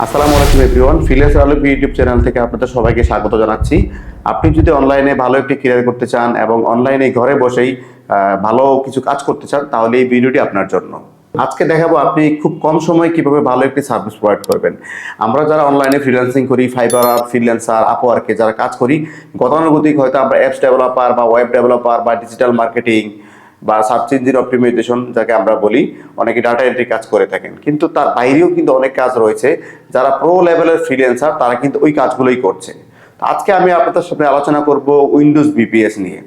আসসালামু আলাইকুম everyone, freelancer Alamgir YouTube channel থেকে আপনাদের সবাইকে স্বাগত জানাচ্ছি। আপনি যদি অনলাইনে ভালো একটি ক্যারিয়ার করতে চান এবং অনলাইনে ঘরে বসেই ভালো কিছু কাজ করতে চান, তাহলে এই ভিডিওটি আপনার জন্য। আজকে দেখাবো আপনি খুব কম সময়ে কিভাবে ভালো একটি সার্ভিস প্রোভাইড করবেন। আমরা যারা অনলাইনে ফ্রিল্যান্সিং করি, ফাইবার, ফ্রিল্যান্সার, আপওয়ার্কে যারা কাজ করি, গতানুগতিক হয়তো আমরা অ্যাপস ডেভেলপার বা ওয়েব ডেভেলপার বা ডিজিটাল মার্কেটিং বা সার্চ ইঞ্জিন অপটিমাইজেশন যাকে আমরা বলি, অনেকে ডাটা এন্ট্রি কাজ করে থাকেন, কিন্তু তার বাইরেও কিন্তু অনেক কাজ রয়েছে। যারা প্রো লেভেলের ফ্রিল্যান্সার তারা কিন্তু ওই কাজগুলোই করছে। তো আজকে আমি আপনাদের সাথে আলোচনা করব উইন্ডোজ বিপিএস নিয়ে।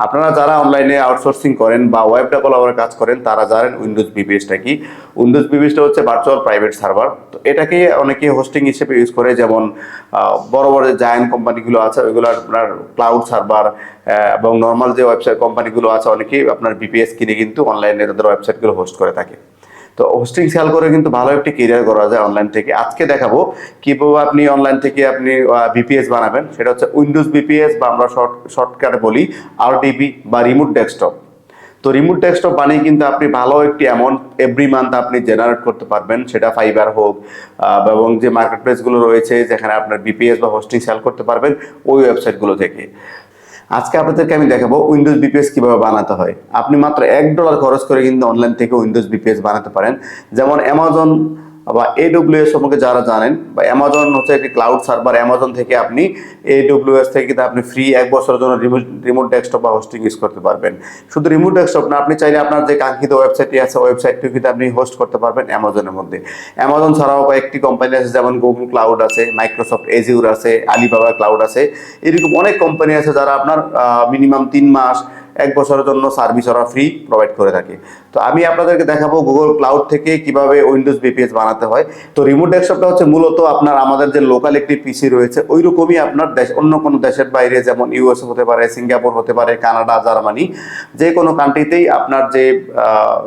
আপনারা যারা অনলাইনে আউটসোর্সিং করেন বা ওয়েব ডেভেলপারের কাজ করেন তারা জানেন উইন্ডোজ বিপিএসটা কি। উইন্ডোজ বিপিএসটা হচ্ছে ভার্চুয়াল প্রাইভেট সার্ভার। তো এটাকে অনেকে হোস্টিং হিসেবে ইউজ করে, যেমন বড় বড় যে জায়ান্ট কোম্পানিগুলো আছে ওইগুলো আপনার ক্লাউড সার্ভার এবং নর্মাল যে ওয়েবসাইট কোম্পানিগুলো আছে অনেকেই আপনার বিপিএস কিনে কিন্তু অনলাইনে তাদের ওয়েবসাইটগুলো হোস্ট করে থাকে। তো হোস্টিং সেল করে কিন্তু ভালো একটি ক্যারিয়ার করা যায় অনলাইন থেকে। আজকে দেখাবো কিভাবে আপনি অনলাইন থেকে আপনি বিপিএস বানাবেন। সেটা হচ্ছে উইন্ডোজ বিপিএস বা আমরা শর্টকাটে বলি আরডিপি বা রিমোট ডেস্কটপ। তো রিমোট ডেস্কটপ বানিয়ে কিন্তু আপনি ভালো একটি অ্যামাউন্ট এভরি মান্থ আপনি জেনারেট করতে পারবেন, সেটা ফাইবার হোক এবং যে মার্কেট প্লেসগুলো রয়েছে যেখানে আপনার বিপিএস বা হোস্টিং সেল করতে পারবেন ওই ওয়েবসাইটগুলো থেকে। আজকে আপনাদেরকে আমি দেখাবো উইন্ডোজ বিপিএস কিভাবে বানাতে হয়। আপনি মাত্র $1 খরচ করে কিন্তু অনলাইন থেকে উইন্ডোজ বিপিএস বানাতে পারেন। যেমন অ্যামাজন বা এডব্লিউএস সম্পর্কে যারা জানেন, বা অ্যামাজন হচ্ছে একটি ক্লাউড সার্ভার। অ্যামাজন থেকে আপনি এডব্লিউএস থেকে কিন্তু আপনি ফ্রি 1 বছরের জন্য রিমোট ডেস্কটপ বা হোস্টিং ইউজ করতে পারবেন। শুধু রিমোট ডেস্কটপ না, আপনি চাইলে আপনার যে কাঙ্ক্ষিত ওয়েবসাইটটি আছে ওয়েবসাইটটিও কিন্তু আপনি হোস্ট করতে পারবেন অ্যামাজনের মধ্যে। অ্যামাজন ছাড়াও কয়েকটি কোম্পানি আছে, যেমন গুগল ক্লাউড আছে, মাইক্রোসফট এজিউর আছে, আলিবাবা ক্লাউড আছে। এরকম অনেক কোম্পানি আছে যারা আপনার মিনিমাম 3 মাস 1 বছরের জন্য সার্ভিস ওরা ফ্রি প্রোভাইড করে থাকে। তো আমি আপনাদেরকে দেখাবো গুগল ক্লাউড থেকে কিভাবে উইন্ডোজ বিপিএস বানাতে হয়। তো রিমোট ডেস্কটপটা হচ্ছে মূলত আপনার আমাদের যে লোকাল একটি পিসি রয়েছে ওই রকমই আপনার দেশ, অন্য কোনো দেশের বাইরে, যেমন ইউএসএ হতে পারে, সিঙ্গাপুর হতে পারে, কানাডা, জার্মানি, যে কোনো কান্ট্রিতেই আপনার যে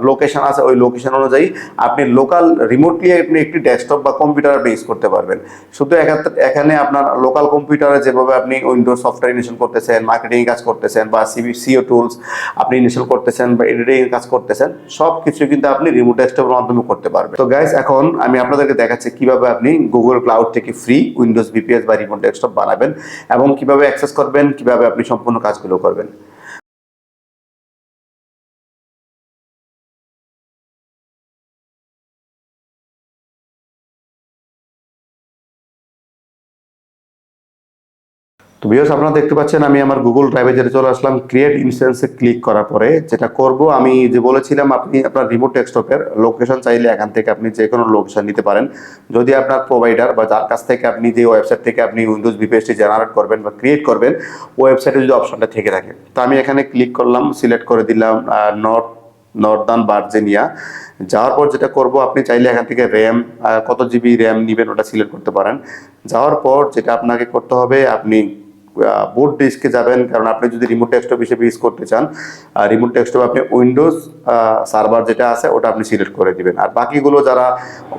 লোকেশন আছে ওই লোকেশন অনুযায়ী আপনি লোকাল রিমোটলি আপনি একটি ডেস্কটপ বা কম্পিউটার আপনি ইউজ করতে পারবেন। শুধু এখানে আপনার লোকাল কম্পিউটারে যেভাবে আপনি উইন্ডোজ সফটওয়্যার ইনস্টল করতেছেন, মার্কেটিং কাজ করতেছেন, বা সিও টুলস আপনি ইনস্টল করতেছেন, বা এডিটিং কাজ করতেছেন, সব কিছু কিন্তু আপনি রিমোট ডেস্কটপের মাধ্যমে করতে পারবেন। তো গাইস, এখন আমি আপনাদেরকে দেখাচ্ছি কিভাবে আপনি গুগল ক্লাউড থেকে ফ্রি উইন্ডোজ বিপিএস বা রিমোট ডেস্কটপ বানাবেন এবং কিভাবে অ্যাক্সেস করবেন, কিভাবে আপনি সম্পূর্ণ কাজগুলো করবেন। তো ভিউয়ার্স, আপনারা দেখতে পাচ্ছেন আমি আমার গুগল ড্রাইভে যেতে চলে আসলাম। ক্রিয়েট ইনস্ট্যান্সে ক্লিক করার পরে যেটা করব, আমি যে বলেছিলাম আপনি আপনার রিমোট ডেস্কটপের লোকেশন চাইলে এখান থেকে আপনি যে কোনো লোকেশন নিতে পারেন। যদি আপনার প্রোভাইডার বা যার কাছ থেকে আপনি যে ওয়েবসাইট থেকে আপনি উইন্ডোজ বিপিএসটি জেনারেট করবেন বা ক্রিয়েট করবেন ওয়েবসাইটে যদি অপশনটা থেকে থাকে, তো আমি এখানে ক্লিক করলাম, সিলেক্ট করে দিলাম নর্দার্ন ভার্জিনিয়া। যাওয়ার পর যেটা করব, আপনি চাইলে এখান থেকে র্যাম কত জিবি র্যাম নেবেন ওটা সিলেক্ট করতে পারেন। যাওয়ার পর যেটা আপনাকে করতে হবে, আপনি বোর্ড ডিস্কে যাবেন, কারণ আপনি যদি রিমোট ডেস্কটপ হিসেবে ইউজ করতে চান রিমোট ডেস্কটপ আপনি উইন্ডোজ সার্ভার যেটা আছে ওটা আপনি সিলেক্ট করে দিবেন। আর বাকিগুলো যারা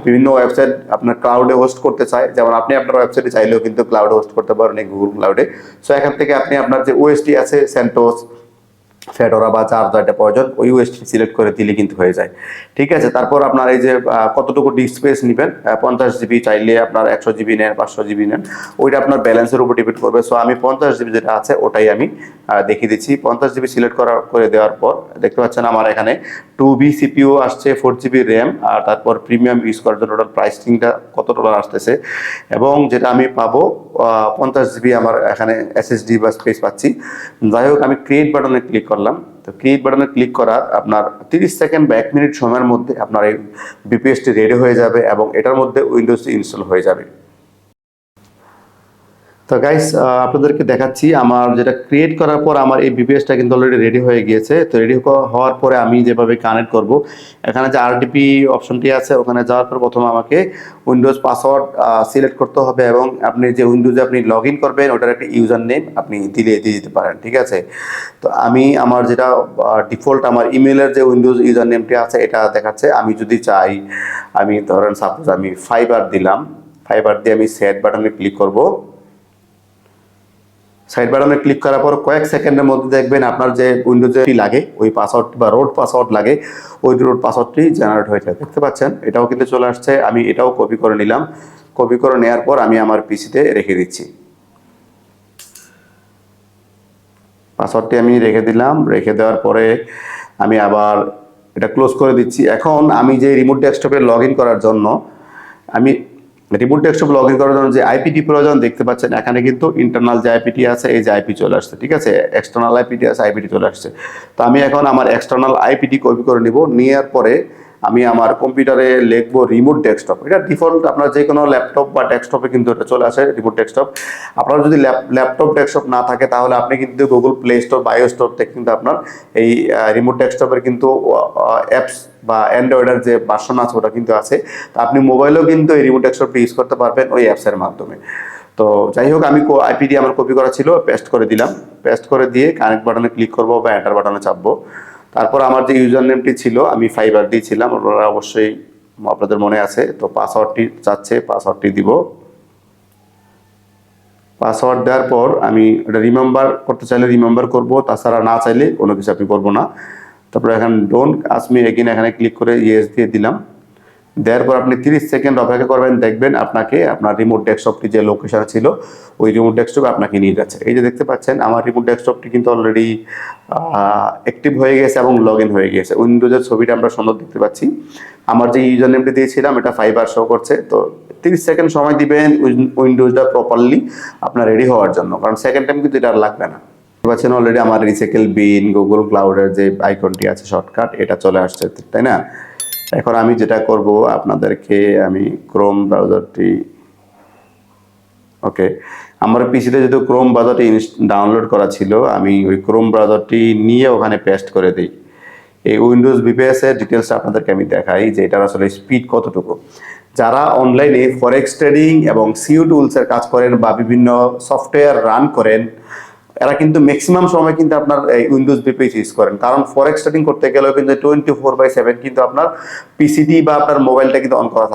বিভিন্ন ওয়েবসাইট আপনার ক্লাউডে হোস্ট করতে চায়, যেমন আপনি আপনার ওয়েবসাইটে চাইলেও কিন্তু ক্লাউডে হোস্ট করতে পারেন এই গুগল ক্লাউডে। সো এখান থেকে আপনি আপনার যে ওএসটি আছে সেন্টোস, ফেডোরা বা যার যেটা প্রয়োজন ওই ওএসটি সিলেক্ট করে দিলে কিন্তু হয়ে যায়। ঠিক আছে, তারপর আপনার এই যে কতটুকু ডিস্ক স্পেস নেবেন, 50 জিবি, চাইলে আপনার 100 জিবি নেন, 500 জিবি নেন, ওইটা আপনার ব্যালেন্সের উপর ডিপেন্ড করবে। সো আমি 50 জিবি যেটা আছে ওটাই আমি দেখিয়ে দিচ্ছি। 50 জিবি সিলেক্ট করে দেওয়ার পর দেখতে পাচ্ছেন আমার এখানে 2B সিপিইউ আসছে, 4 জিবি র্যাম, আর তারপর প্রিমিয়াম ইউজ করার জন্য ওটার প্রাইসিংটা কত ডলার আসতেছে, এবং যেটা আমি পাবো 50 জিবি আমার এখানে এসএসডি বা স্পেস পাচ্ছি। যাই হোক, আমি ক্রিয়েট বাটনে ক্লিক করলাম। তো ক্রিয়েট বাটনে ক্লিক করার আপনার 30 সেকেন্ড বা 1 মিনিট সময়ের মধ্যে আপনার এই বিপিএসটি রেডি হয়ে যাবে এবং এটার মধ্যে উইন্ডোজটি ইনস্টল হয়ে যাবে। তো গাইস, আপনাদেরকে দেখাচ্ছি আমার যেটা ক্রিয়েট করার পর আমার এই বিপিএসটা কিন্তু অলরেডি রেডি হয়ে গিয়েছে। তো রেডি হওয়ার পরে আমি যেভাবে কানেক্ট করব, এখানে যে আরডিপি অপশনটি আছে ওখানে যাওয়ার পর প্রথমে আমাকে উইন্ডোজ পাসওয়ার্ড সিলেক্ট করতে হবে, এবং আপনি যে উইন্ডোজে আপনি লগ ইন করবেন ওটার একটা ইউজার নেম আপনি দিয়ে দিতে পারেন। ঠিক আছে, তো আমি আমার যেটা ডিফল্ট আমার ইমেলের যে উইন্ডোজ ইউজার নেমটি আছে এটা দেখাচ্ছে। আমি যদি চাই, আমি ধরেন সাপোজ আমি ফাইবার দিলাম, ফাইবার দিয়ে আমি সেট বাটনে ক্লিক করব। সাইড বাটনে ক্লিক করার পর কয়েক সেকেন্ডের মধ্যে দেখবেন আপনার যে উইন্ডোজে লাগে ওই পাসওয়ার্ড বা রোড পাসওয়ার্ড লাগে ওই রোড পাসওয়ার্ডটি জেনারেট হয়ে যায়। দেখতে পাচ্ছেন এটাও কিন্তু চলে আসছে। আমি এটাও কপি করে নিলাম। কপি করে নেওয়ার পর আমি আমার পিসিতে রেখে দিচ্ছি। পাসওয়ার্ডটি আমি রেখে দিলাম। রেখে দেওয়ার পরে আমি আবার এটা ক্লোজ করে দিচ্ছি। এখন আমি যে রিমোট ডেস্কটপে লগ ইন করার জন্য আমি রিমোট ডেস্কটপ লগ ইন করার জন্য যে আইপিটি প্রয়োজন দেখতে পাচ্ছেন, এখানে কিন্তু ইন্টারনাল যে আইপিটি আছে এই যে আইপি চলে আসছে, ঠিক আছে। এক্সটার্নাল আইপিটি আছে, আইপিটি চলে আসছে। তো আমি এখন আমার এক্সটার্নাল আইপিটি কপি করে নিব। নেওয়ার পরে আমি আমার কম্পিউটারে লিখবো রিমোট ডেস্কটপ। এটা ডিফল্ট আপনার যে কোনো ল্যাপটপ বা ডেস্কটপে কিন্তু এটা চলে আসে রিমোট ডেস্কটপ। আপনার যদি ল্যাপটপ ডেস্কটপ না থাকে তাহলে আপনি কিন্তু গুগল প্লে স্টোর বা আইও স্টোর থেকে কিন্তু আপনার এই রিমোট ডেস্কটপের কিন্তু অ্যাপস বা অ্যান্ড্রয়েডের যে ভার্সন আছে ওটা কিন্তু আছে। তো আপনি মোবাইলেও কিন্তু এই রিমোট ডেস্কটপটি ইউজ করতে পারবেন ওই অ্যাপসের মাধ্যমে। তো যাই হোক, আমি আইপিডি আমার কপি করা ছিল, পেস্ট করে দিলাম। পেস্ট করে দিয়ে কানেক্ট বাটনে ক্লিক করবো বা এন্টার বাটনে চাপবো। তারপর আমার যে ইউজার নেমটি ছিল আমি ফাইবার দিয়েছিলাম, ওরা অবশ্যই আপনাদের মনে আছে। তো পাসওয়ার্ডটি চাচ্ছে, পাসওয়ার্ডটি দিব। পাসওয়ার্ড দেওয়ার পর আমি এটা রিমেম্বার করতে চাইলে রিমেম্বার করব, তাছাড়া না চাইলে কোনো কিছু আপনি করবো না। তারপরে এখানে ডোন্ট আস্ক মি এগেইন এখানে ক্লিক করে ইয়েস দিয়ে দিলাম। দেওয়ার পর আপনি 30 সেকেন্ড অপেক্ষা করবেন, দেখবেন আপনাকে আপনার রিমোট ডেস্কটপটি যে লোকেশনে ছিল ওই রিমোট ডেস্কটপে আপনাকে নিয়ে যাচ্ছে। এই যে দেখতে পাচ্ছেন আমার রিমোট ডেস্কটপটি কিন্তু অলরেডি অ্যাক্টিভ হয়ে গেছে এবং লগ ইন হয়ে গেছে। উইন্ডোজের ছবিটা আমরা সুন্দর দেখতে পাচ্ছি। আমার যে ইউজার নেমটি দিয়েছিলাম এটা ফাইবার শো করছে। তো 30 সেকেন্ড সময় দিবেন উইন্ডোজটা প্রপারলি আপনার রেডি হওয়ার জন্য, কারণ সেকেন্ড টাইম কিন্তু এটা আর লাগবে না। পাচ্ছেন অলরেডি আমার রিসাইকেল বিন গুগল ক্লাউডের যে আইকনটি আছে শর্টকাট, এটা চলে আসছে, তাই না। এখন আমি যেটা করব আপনাদেরকে আমি ক্রোম ব্রাউজারটি, ওকে, আমার পিসিতে যেহেতু ক্রোম ব্রাউজারটি ডাউনলোড করা ছিল আমি ওই ক্রোম ব্রাউজারটি নিয়ে ওখানে পেস্ট করে দিই। এই উইন্ডোজ বিপিএস এর ডিটেলসটা আপনাদেরকে আমি দেখাই যে এটার আসলে স্পিড কতটুকু। যারা অনলাইনে ফরেক্স ট্রেডিং এবং সিইও টুলসের কাজ করেন বা বিভিন্ন সফটওয়্যার রান করেন, এরা কিন্তু ম্যাক্সিমাম সময় কিন্তু আপনার এই উইন্ডোজ বিপিএস ইউজ করেন, কারণ ফরেক্স ট্রেডিং করতে গেলেও কিন্তু 24/7 কিন্তু আপনার পিসিটি বা আপনার মোবাইলটা কিন্তু অন করা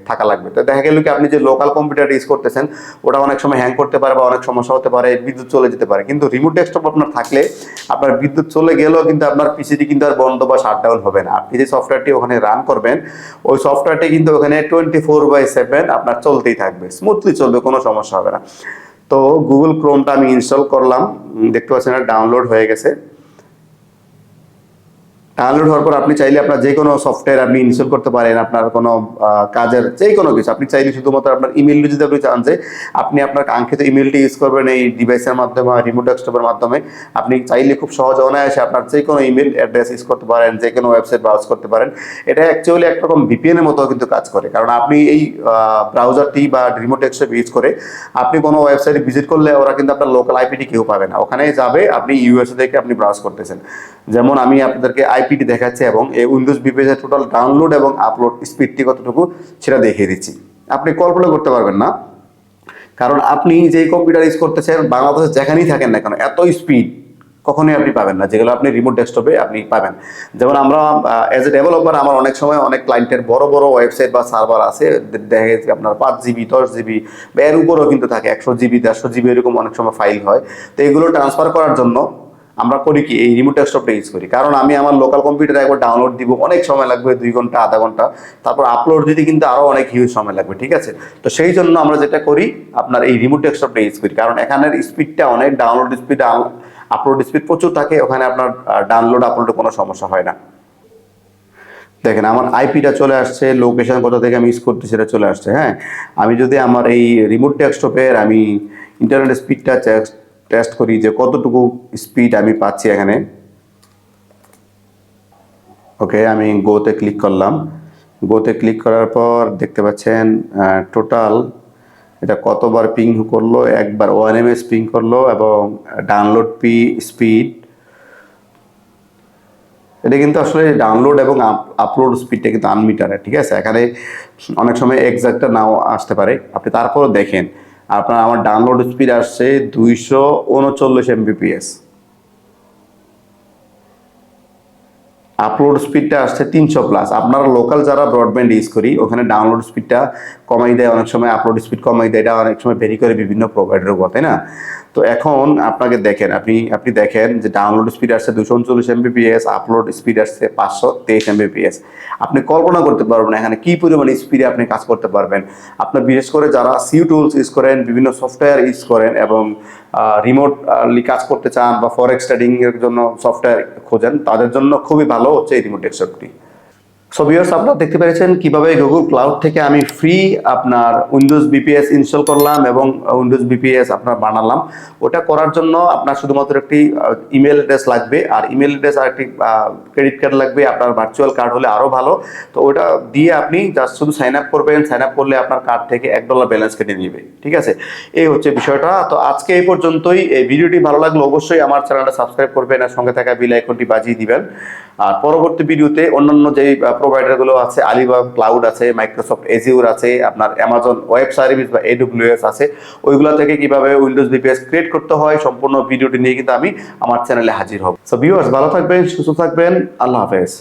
থাকা লাগবে। তো দেখা গেল কি আপনি যে লোকাল কম্পিউটার ইউজ করতেছেন ওটা অনেক সময় হ্যাং করতে পারে বা অনেক সমস্যা হতে পারে, বিদ্যুৎ চলে যেতে পারে। কিন্তু রিমোট ডেস্কটপ আপনার থাকলে আপনার বিদ্যুৎ চলে গেলেও কিন্তু আপনার পিসিটি কিন্তু আর বন্ধ বা শাটডাউন হবে না। আপনি যে সফটওয়্যারটি ওখানে রান করবেন ওই সফটওয়্যারটি কিন্তু ওখানে 24/7 আপনার চলতেই থাকবে, স্মুথলি চলবে, কোনো সমস্যা হবে না। তো গুগল ক্রোমটা আমি ইনস্টল করলাম, দেখতে পাচ্ছেন ডাউনলোড হয়ে গেছে। ডাউনলোড হওয়ার পর আপনি চাইলে আপনার যে কোনো সফটওয়্যার আপনি ইনস্টল করতে পারেন, আপনার কোনো কাজের যে কোনো কিছু আপনি চাইলে শুধুমাত্র আপনার ইমেল যদি আপনি চান যে আপনি আপনার কাঙ্ক্ষিত ইমেলটি ইউজ করবেন এই ডিভাইসের মাধ্যমে রিমোট ডেস্কটপের মাধ্যমে, আপনি চাইলে খুব সহজে অনায়াসে আপনার যে কোনো ইমেল অ্যাড্রেস ইউজ করতে পারেন, যে কোনো ওয়েবসাইট ব্রাউজ করতে পারেন। এটা অ্যাকচুয়ালি একরকম ভিপিএনের মতো কিন্তু কাজ করে, কারণ আপনি এই ব্রাউজারটি বা রিমোট ডেস্কটপ ইউজ করে আপনি কোনো ওয়েবসাইটে ভিজিট করলে ওরা কিন্তু আপনার লোকাল আইপিটি কেউ পাবে না, ওখানে যাবে আপনি ইউএসএ থেকে আপনি ব্রাউজ করতেছেন। যেমন আমি আপনাদেরকে আইপিটি দেখাচ্ছি এবং এই উইন্ডোজ বিপিএস এর টোটাল ডাউনলোড এবং আপলোড স্পিডটি কতটুকু সেটা দেখিয়ে দিচ্ছি। আপনি কল্পনা করতে পারবেন না, কারণ আপনি যেই কম্পিউটার ইউজ করতেছেন বাংলাদেশে যেখানেই থাকেন না কেন এত স্পিড কখনোই আপনি পাবেন না যেগুলো আপনি রিমোট ডেস্কটপে আপনি পাবেন। যেমন আমরা এজ এ ডেভেলপার আমার অনেক সময় অনেক ক্লায়েন্টের বড় বড় ওয়েবসাইট বা সার্ভার আছে, দেখা গেছে আপনার 5 GB 10 GB বা এর উপরেও কিন্তু থাকে, 100 GB 150 GB এরকম অনেক সময় ফাইল হয়। তো এগুলো ট্রান্সফার করার জন্য আমরা করি কি এই রিমোট ডেস্কটপটা ইউজ করি, কারণ আমি আমার লোকাল কম্পিউটারে একবার ডাউনলোড দিব অনেক সময় লাগবে, 2 ঘন্টা আধা ঘন্টা, তারপর আপলোড দিতে কিন্তু আরও অনেক হিউজ সময় লাগবে, ঠিক আছে। তো সেই জন্য আমরা যেটা করি আপনার এই রিমোট ডেস্কটপটা ইউজ করি, কারণ এখানের স্পিডটা অনেক, ডাউনলোড স্পিড আপলোড স্পিড প্রচুর থাকে, ওখানে আপনার ডাউনলোড আপলোডে কোনো সমস্যা হয় না। দেখেন আমার আইপিটা চলে আসছে, লোকেশন কোথা থেকে আমি ইউজ করতে সেটা চলে আসছে। হ্যাঁ, আমি যদি আমার এই রিমোট ডেস্কটপের আমি ইন্টারনেট স্পিডটা টেস্ট করি যে কতটুকু স্পিড আমি পাচ্ছি এখানে, ওকে, আমি গোতে ক্লিক করলাম। গোতে ক্লিক করার পর দেখতে পাচ্ছেন টোটাল এটা কতবার পিং করলো, একবার 1 ms পিং করলো এবং ডাউনলোড স্পিড এটা কিন্তু আসলে ডাউনলোড এবং আপলোড স্পিডটা কিন্তু আনমিটারে, ঠিক আছে। এখানে অনেক সময় এক্সাক্টটা নাও আসতে পারে, আপনি তারপরও দেখেন আপনার আমার ডাউনলোড স্পিড আসছে 239 Mbps, আপলোড স্পিডটা আসছে 300+। আপনারা লোকাল যারা ব্রডব্যান্ড ইউজ করি ওখানে ডাউনলোড স্পিডটা কমাই দেয় অনেক সময়, আপলোড স্পিড কমাই দেয়, এটা অনেক সময় ভেরি করে বিভিন্ন প্রোভাইডারের উপর, তাই না। তো তো এখন আপনাকে দেখেন, আপনি দেখেন যে ডাউনলোড স্পিড আসছে 239 Mbps, আপলোড স্পিড আসছে 523 Mbps। আপনি কল্পনা করতে পারবেন এখানে কি পরিমাণ স্পিডে আপনি কাজ করতে পারবেন। আপনার বিশেষ করে যারা সিউ টুলস ইউজ করেন, বিভিন্ন সফটওয়্যার ইউজ করেন এবং রিমোটলি কাজ করতে চান বা ফরেক্স ট্রেডিং এর জন্য সফটওয়্যার খোঁজেন, তাদের জন্য খুবই ভালো হচ্ছে এই রিমোট ডেস্কটপটি। সো ভিউয়ার্স, আপনারা দেখতে পেরেছেন কিভাবে গুগল ক্লাউড থেকে আমি ফ্রি আপনার উইন্ডোজ বিপিএস ইনস্টল করলাম এবং উইন্ডোজ বিপিএস আপনার বানালাম। ওটা করার জন্য আপনার শুধুমাত্র একটি ইমেল অ্যাড্রেস লাগবে, আর ইমেল অ্যাড্রেস আর একটি ক্রেডিট কার্ড লাগবে। আপনার ভার্চুয়াল কার্ড হলে আরও ভালো। তো ওটা দিয়ে আপনি জাস্ট শুধু সাইন আপ করবেন। সাইন আপ করলে আপনার কার্ড থেকে $1 ব্যালেন্স কেটে নেবে। ঠিক আছে, এই হচ্ছে বিষয়টা। তো আজকে এই পর্যন্তই। এই ভিডিওটি ভালো লাগলে অবশ্যই আমার চ্যানেলটা সাবস্ক্রাইব করবেন আর সঙ্গে থাকা বেল আইকনটি বাজিয়ে দিবেন। আর পরবর্তী ভিডিওতে অন্যান্য যেই প্রোভাইডারগুলো আছে, আলিবাবা ক্লাউড আছে, মাইক্রোসফট এজিউর আছে, আপনার অ্যামাজন ওয়েব সার্ভিস বা AWS আছে, ওইগুলো থেকে কিভাবে উইন্ডোজ বিপিএস ক্রিয়েট করতে হয় সম্পূর্ণ ভিডিওটি নিয়ে কিন্তু আমি আমার চ্যানেলে হাজির হব। সো ভিউয়ার্স, ভালো থাকবেন, সুস্থ থাকবেন, আল্লাহ হাফেজ।